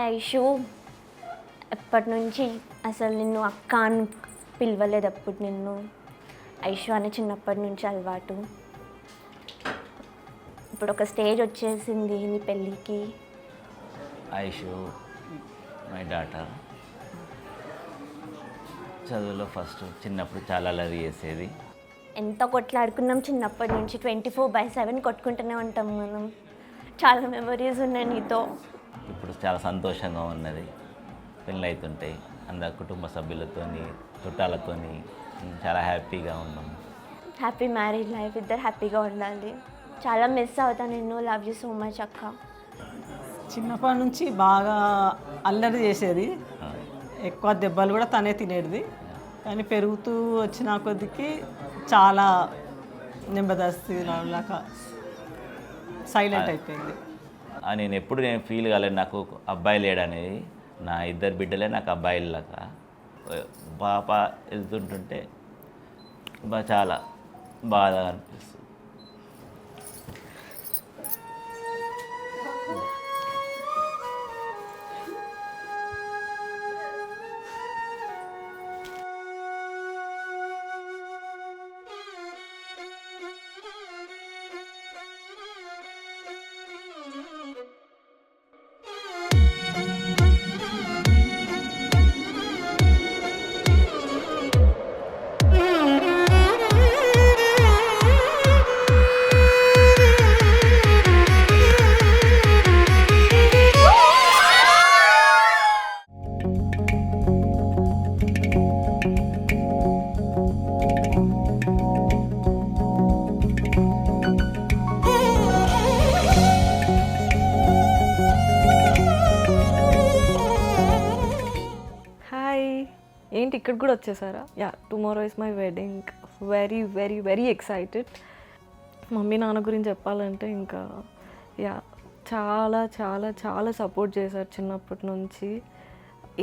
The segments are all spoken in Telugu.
హాయ్ ఐషు, ఎప్పటి నుంచి అసలు నిన్ను అక్క అని పిలవలేదు. అప్పుడు నిన్ను ఐషు అని చిన్నప్పటి నుంచి అలవాటు. ఇప్పుడు ఒక స్టేజ్ వచ్చేసింది నీ పెళ్ళికి. ఐషు మై డాటర్ చదువులో ఫస్ట్ చిన్నప్పుడు చాలా అల్లరి చేసేది. ఎంత కొట్లాడుకున్నాం చిన్నప్పటి నుంచి, 24/7 కొట్టుకుంటూనే ఉంటాం మనం. చాలా మెమరీస్ ఉన్నాయి నీతో. ఇప్పుడు చాలా సంతోషంగా ఉన్నది. పెళ్ళి అవుతుంటాయి, అందరు కుటుంబ సభ్యులతోని చుట్టాలతోని చాలా హ్యాపీగా ఉన్నాం. హ్యాపీ మ్యారేజ్ లైఫ్, ఇద్దరు హ్యాపీగా ఉండాలి. చాలా మిస్ అవుతా నిన్ను. లవ్ యూ సో మచ్ అక్క. చిన్నప్పటి నుంచి బాగా అల్లరి చేసేది, ఎక్కువ దెబ్బలు కూడా తనే తినేది. కానీ పెరుగుతూ వచ్చిన కొద్దికి చాలా నెమ్మదస్తి లాగా సైలెంట్ అయిపోయింది. నేను ఎప్పుడు ఫీల్ కాలేదు నాకు అబ్బాయి లేడనేది. నా ఇద్దరు బిడ్డలే నాకు అబ్బాయిలాగా. పాప వెళ్తుంటుంటే చాలా బాధ అనిపిస్తుంది. ఏంటి ఇక్కడ కూడా వచ్చేసారా? Yeah, tomorrow is my wedding. Very very very excited. Mummy నాన్న గురించి చెప్పాలంటే ఇంకా యా చాలా చాలా చాలా సపోర్ట్ చేశారు చిన్నప్పటి నుంచి.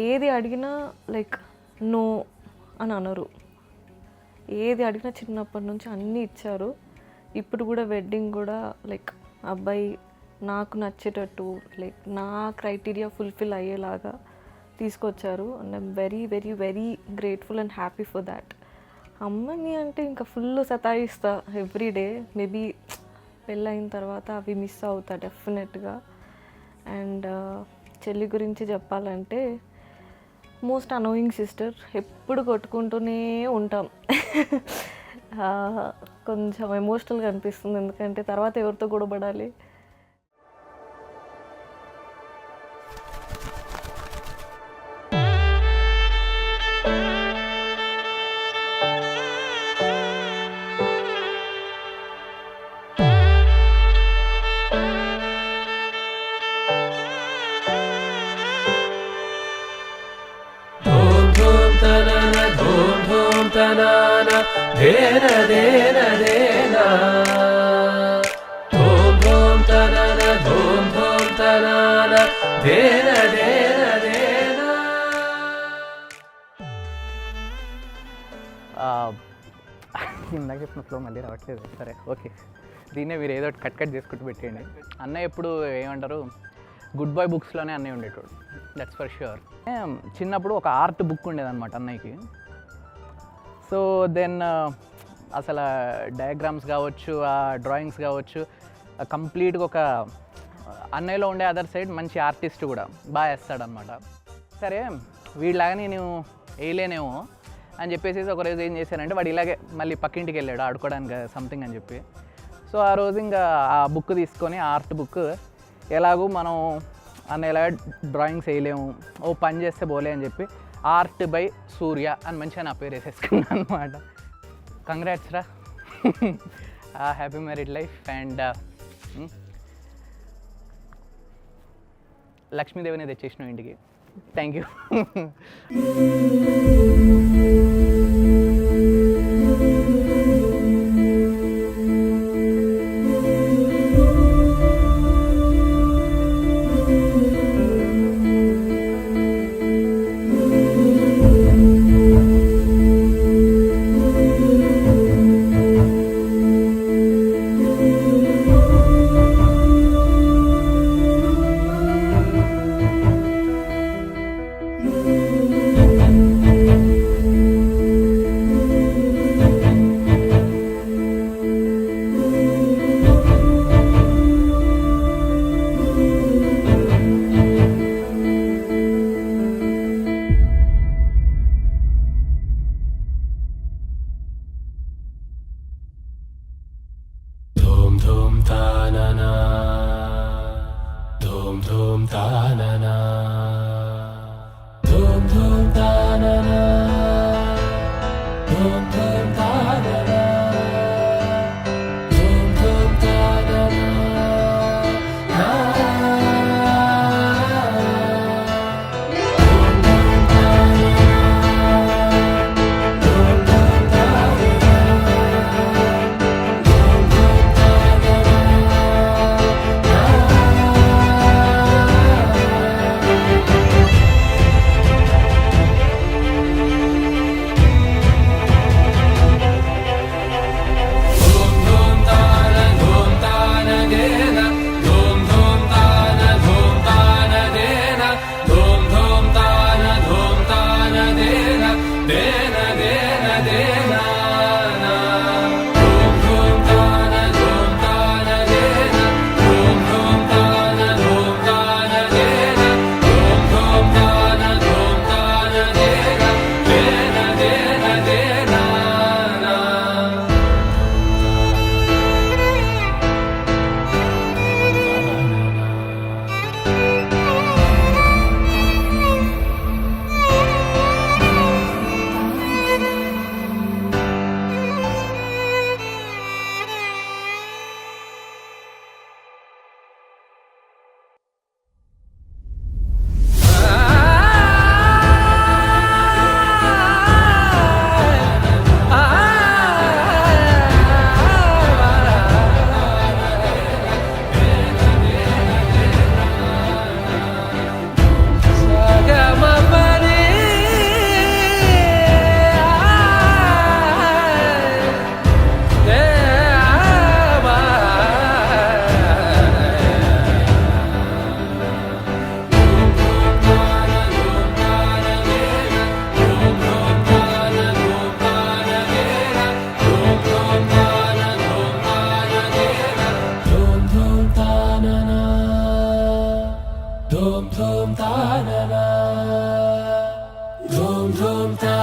ఏది అడిగినా లైక్ నో అని అనరు. ఏది అడిగినా చిన్నప్పటి నుంచి అన్నీ ఇచ్చారు. ఇప్పుడు కూడా వెడ్డింగ్ కూడా లైక్ అబ్బాయి నాకు నచ్చేటట్టు లైక్ నా క్రైటీరియా ఫుల్ఫిల్ అయ్యేలాగా తీసుకొచ్చారు. And I'm very very very grateful and happy for that. అమ్మని అంటే ఇంకా ఫుల్ సతాయిస్తా ఎవ్రీడే. మేబీ పెళ్ళైన తర్వాత అవి మిస్ అవుతా డెఫినెట్గా. అండ్ చెల్లి గురించి చెప్పాలంటే మోస్ట్ అనోయింగ్ సిస్టర్. ఎప్పుడు కొట్టుకుంటూనే ఉంటాం. కొంచెం ఎమోషనల్గా అనిపిస్తుంది, ఎందుకంటే తర్వాత ఎవరితో గొడవపడాలి. దేన దేన దేన ధూమ్ ధూమ్ తనన ధూమ్ ధూమ్ తనన దేన దేన దేన. ఇందాక చెప్పిన ఫ్లో మళ్ళీ రావట్లేదు. సరే ఓకే, దీన్నే మీరు ఏదో కట్ కట్ చేసుకుంటూ పెట్టేయండి. అన్నయ్య ఎప్పుడు ఏమంటారు, గుడ్ బాయ్ బుక్స్లోనే అన్నయ్య ఉండేటోడు, దట్స్ ఫర్ ష్యూర్. చిన్నప్పుడు ఒక ఆర్ట్ బుక్ ఉండేదన్నమాట అన్నయ్యకి. సో దెన్ అసలు డయాగ్రామ్స్ కావచ్చు, ఆ డ్రాయింగ్స్ కావచ్చు, కంప్లీట్గా ఒక అన్నయ్యలో ఉండే అదర్ సైడ్ మంచి ఆర్టిస్ట్ కూడా బాగా వేస్తాడనమాట. సరే వీడిలాగా నేను వేయలేనేమో అని చెప్పేసి ఒకరోజు ఏం చేశానంటే, వాడు ఇలాగే మళ్ళీ పక్కింటికి వెళ్ళాడు ఆడుకోవడానికి సంథింగ్ అని చెప్పి. సో ఆ రోజు ఇంకా ఆ బుక్ తీసుకొని, ఆర్ట్ బుక్, ఎలాగూ మనం అన్న ఇలాగ డ్రాయింగ్స్ వేయలేము, ఓ పని చేస్తే పోలే అని చెప్పి ఆర్ట్ బై సూర్య అని మంచిగా నా పేరు వేసేసుకున్నాను అనమాట. కంగ్రాట్స్ రా, హ్యాపీ మ్యారీడ్ లైఫ్. అండ్ లక్ష్మీదేవిని తెచ్చేసినావు ఇంటికి. Thank you. धूम धूम ता